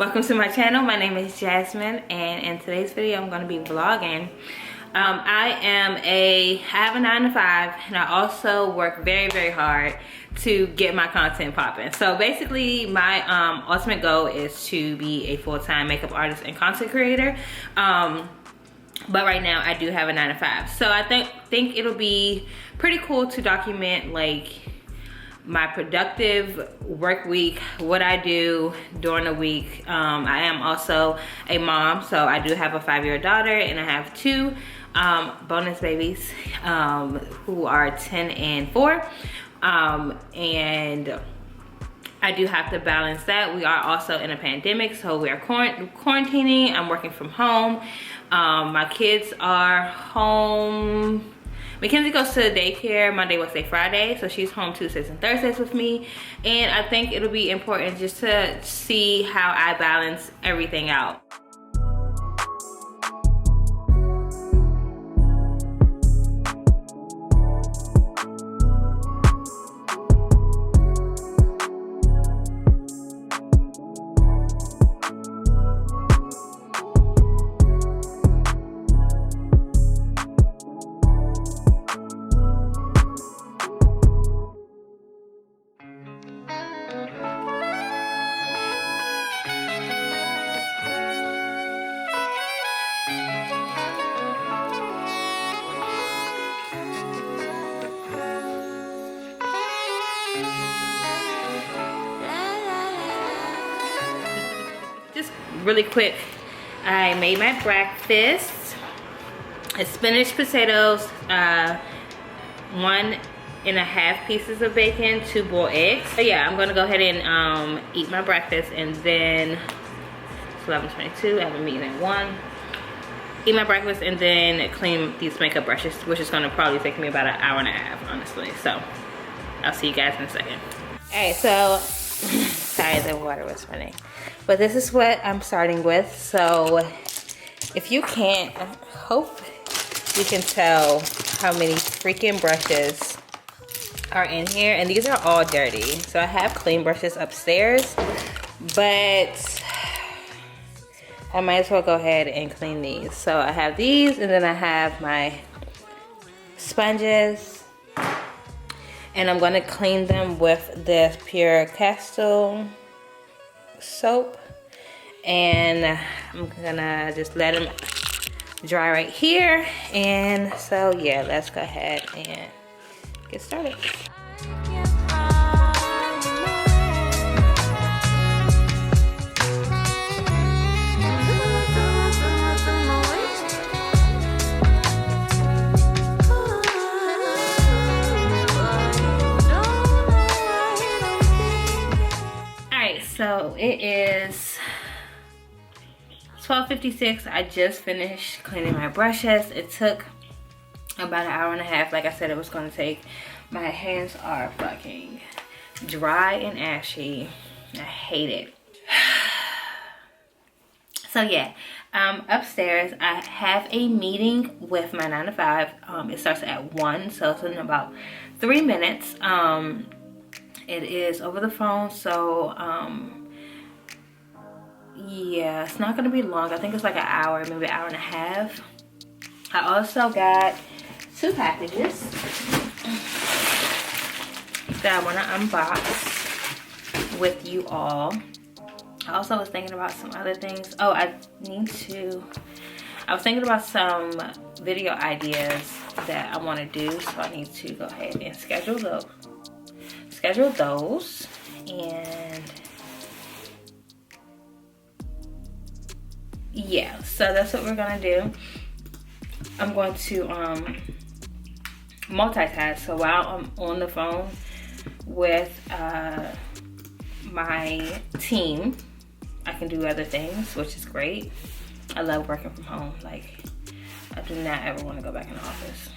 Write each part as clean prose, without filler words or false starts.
Welcome to my channel. My name is Jasmine, and in today's video I'm going to be vlogging. I have a 9 to 5, and I also work very hard to get my content popping. So basically my ultimate goal is to be a full-time makeup artist and content creator. But right now I do have a 9 to 5. So I think it'll be pretty cool to document like my productive work week, what I do during the week. I am also a mom, so I do have a 5-year-old daughter, and I have 2 bonus babies who are 10 and 4. And I do have to balance that. We are also in a pandemic, so we are quarantining. I'm working from home. My kids are home. Mackenzie goes to daycare Monday, Wednesday, Friday, so she's home Tuesdays and Thursdays with me. And I think it'll be important just to see how I balance everything out. Just really quick, I made my breakfast. It's spinach, potatoes, 1.5 pieces of bacon, 2 boiled eggs. So yeah, I'm gonna go ahead and eat my breakfast, and then it's 11:22. I have a meeting at 1. Eat my breakfast and then clean these makeup brushes, which is gonna probably take me about an hour and a half, honestly. So I'll see you guys in a second. Alright, so sorry, the water was running. But this is what I'm starting with. So if you can't, I hope you can tell how many freaking brushes are in here. And these are all dirty. So I have clean brushes upstairs, but I might as well go ahead and clean these. So I have these, and then I have my sponges. And I'm gonna clean them with this Pure Castle soap, and I'm gonna just let them dry right here. And so yeah, let's go ahead and get started. So it is 12:56. I just finished cleaning my brushes. It took about an hour and a half. Like I said, it was going to take. My hands are fucking dry and ashy. I hate it. So yeah, upstairs I have a meeting with my 9 to 5. It starts at 1, so it's in about 3 minutes. It is over the phone, so yeah, it's not gonna be long. I think it's like an hour, maybe an hour and a half. I also got 2 packages that I want to unbox with you all. I also was thinking about some other things. Oh, I was thinking about some video ideas that I want to do, so I need to go ahead and schedule those. And yeah, so that's what we're gonna do. I'm going to multitask. So while I'm on the phone with my team, I can do other things, which is great. I love working from home. Like, I do not ever want to go back in the office,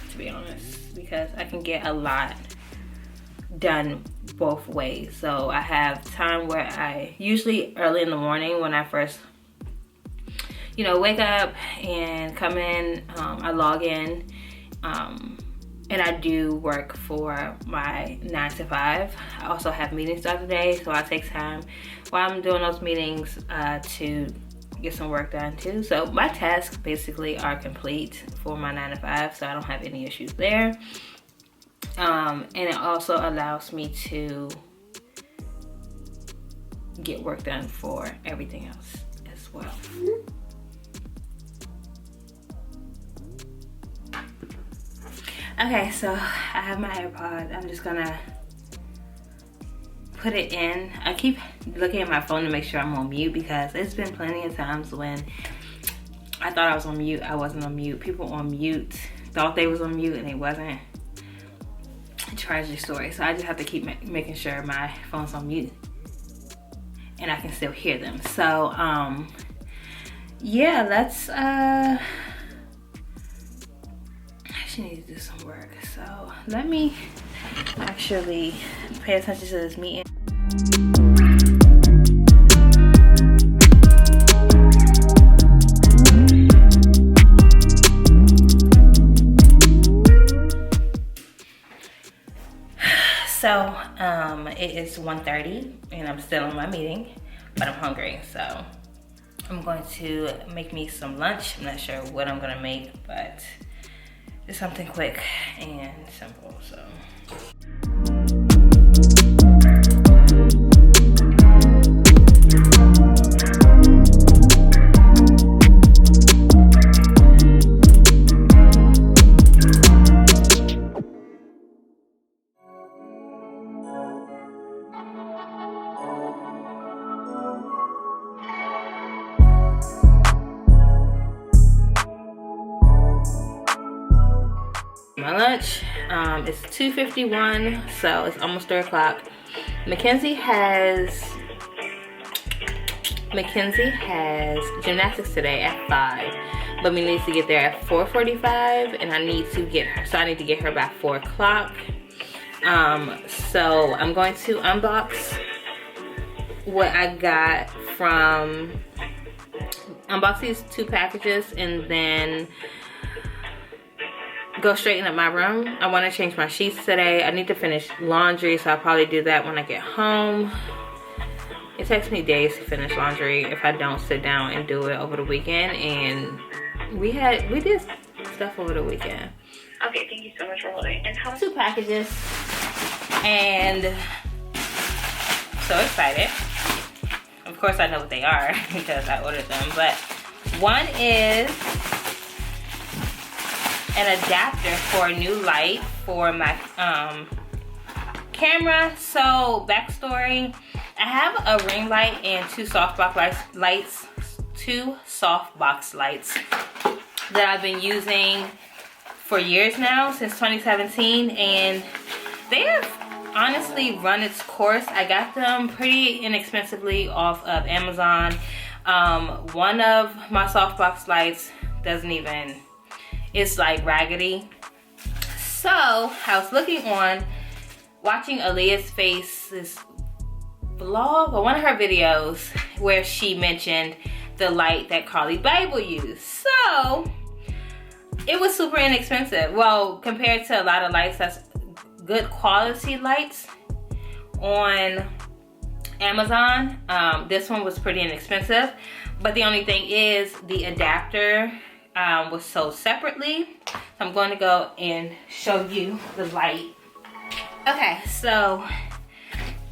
to be honest, because I can get a lot done both ways. So I have time where I usually early in the morning when I first wake up and come in, I log in, and I do work for my 9 to 5. I also have meetings throughout the day, so I take time while I'm doing those meetings to get some work done too. So my tasks basically are complete for my 9 to 5, so I don't have any issues there. And it also allows me to get work done for everything else as well. Okay, so I have my AirPod. I'm just gonna put it in. I keep looking at my phone to make sure I'm on mute because it's been plenty of times when I thought I was on mute, I wasn't on mute. People on mute thought they was on mute and they wasn't. Tragic story. So I just have to keep making sure my phone's on mute and I can still hear them. So yeah, let's I actually need to do some work. So let me actually pay attention to this meeting. So it is 1:30 and I'm still in my meeting, but I'm hungry, so I'm going to make me some lunch. I'm not sure what I'm gonna make, but it's something quick and simple. So my lunch, it's 2:51, so it's almost 3 o'clock. Mackenzie has gymnastics today at 5, but we need to get there at 4:45, and I need to get her by 4 o'clock. So I'm going to unbox what I got from, unbox these 2 packages and then go straighten up my room. I want to change my sheets today. I need to finish laundry, so I'll probably do that when I get home. It takes me days to finish laundry if I don't sit down and do it over the weekend, and we did stuff over the weekend. Okay, thank you so much for holding. And how 2 packages, and so excited. Of course I know what they are because I ordered them, but one is an adapter for a new light for my camera. So backstory, I have a ring light and 2 softbox lights that I've been using for years now, since 2017, and they have honestly run its course. I got them pretty inexpensively off of Amazon. One of my softbox lights doesn't even, it's like raggedy. So I was watching Aaliyah's Face's vlog or one of her videos where she mentioned the light that Carly Bae will use. So it was super inexpensive. Well, compared to a lot of lights that's good quality lights on Amazon, this one was pretty inexpensive. But the only thing is the adapter was sold separately. So I'm going to go and show you the light. Okay, so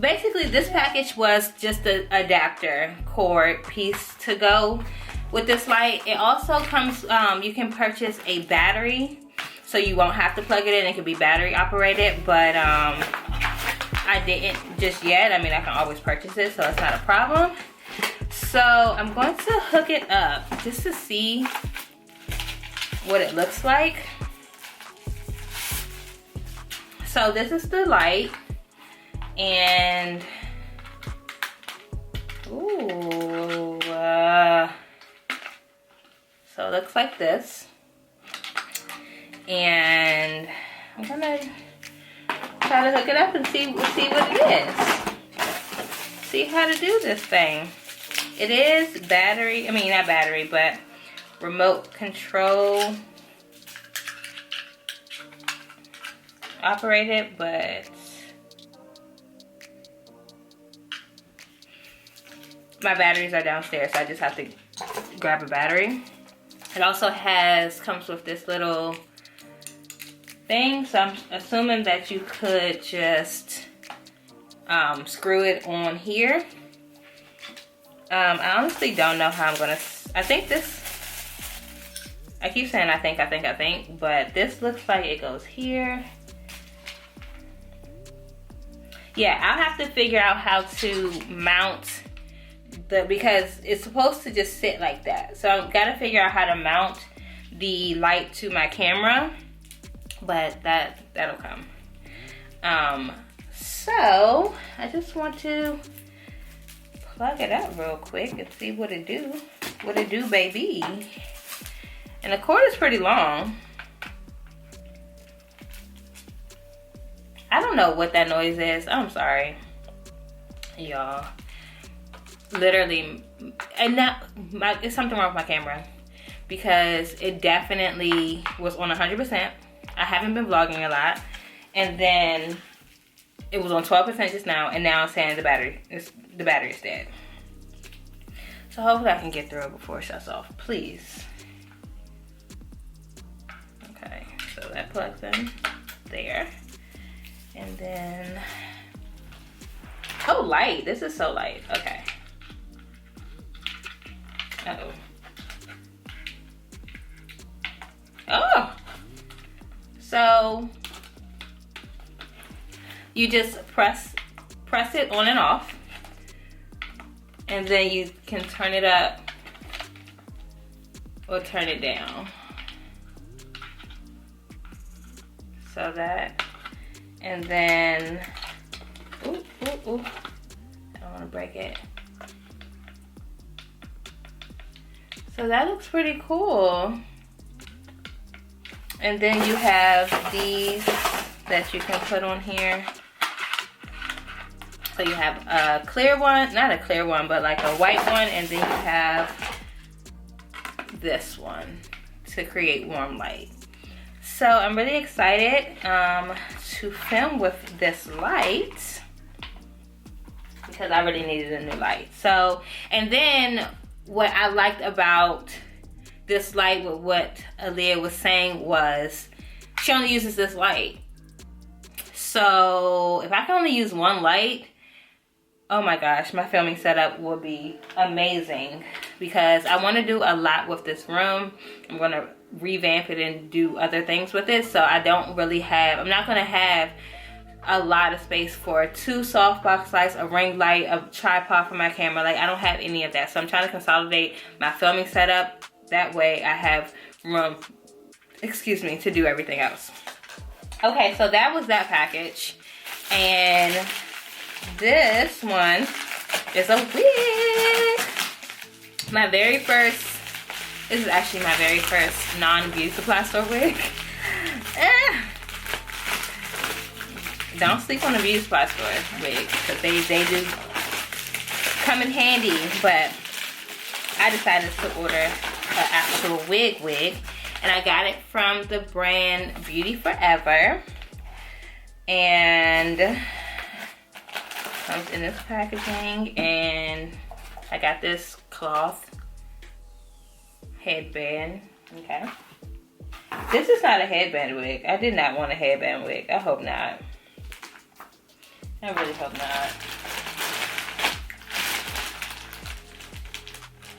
basically this package was just the adapter cord piece to go with this light. It also comes, you can purchase a battery, so you won't have to plug it in. It can be battery operated, but I didn't just yet. I mean, I can always purchase it, so it's not a problem. So I'm going to hook it up just to see what it looks like. So this is the light, and ooh, so it looks like this. And I'm gonna try to hook it up and see what it is. See how to do this thing. It is battery, I mean not battery, but remote control operated, but my batteries are downstairs, so I just have to grab a battery. It also comes with this little thing, so I'm assuming that you could just screw it on here. I honestly don't know how I'm gonna, I think this, I keep saying I think, but this looks like it goes here. Yeah, I'll have to figure out how to mount because it's supposed to just sit like that. So I've got to figure out how to mount the light to my camera, but that'll come. So I just want to plug it up real quick and see what it do. What it do, baby. And the cord is pretty long. I don't know what that noise is. I'm sorry, y'all. Literally, and it's something wrong with my camera because it definitely was on 100%. I haven't been vlogging a lot, and then it was on 12% just now, and now it's saying the battery is dead. So hopefully I can get through it before it shuts off, please. Okay, so that plugs in there. And then, oh, light. This is so light. Okay. Uh-oh. Oh! So, you just press it on and off. And then you can turn it up or turn it down. So that. And then, ooh, I don't want to break it. So that looks pretty cool. And then you have these that you can put on here. So you have a clear one, not a clear one, but like a white one. And then you have this one to create warm light. So I'm really excited to film with this light because I really needed a new light. So, and then what I liked about this light with what Aaliyah was saying was she only uses this light. So if I can only use one light, oh my gosh, my filming setup will be amazing because I want to do a lot with this room. I'm going to revamp it and do other things with it. So I don't really have, I'm not going to have a lot of space for 2 softbox lights, a ring light, a tripod for my camera. Like, I don't have any of that. So I'm trying to consolidate my filming setup. That way I have room, to do everything else. Okay, so that was that package. And this one is a wig. My very first, this is actually my very first non-beauty supply store wig. Don't sleep on the beauty supply store wig because they do come in handy. But I decided to order an actual wig, and I got it from the brand Beauty Forever, and comes in this packaging. And I got this cloth headband. Okay, this is not a headband wig. I did not want a headband wig. I hope not. I really hope not.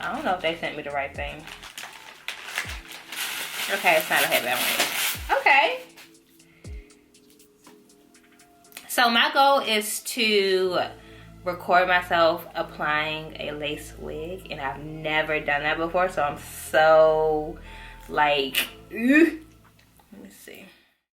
I don't know if they sent me the right thing. Okay, it's not a headband wig. Okay. So my goal is to record myself applying a lace wig, and I've never done that before, so I'm so like, let me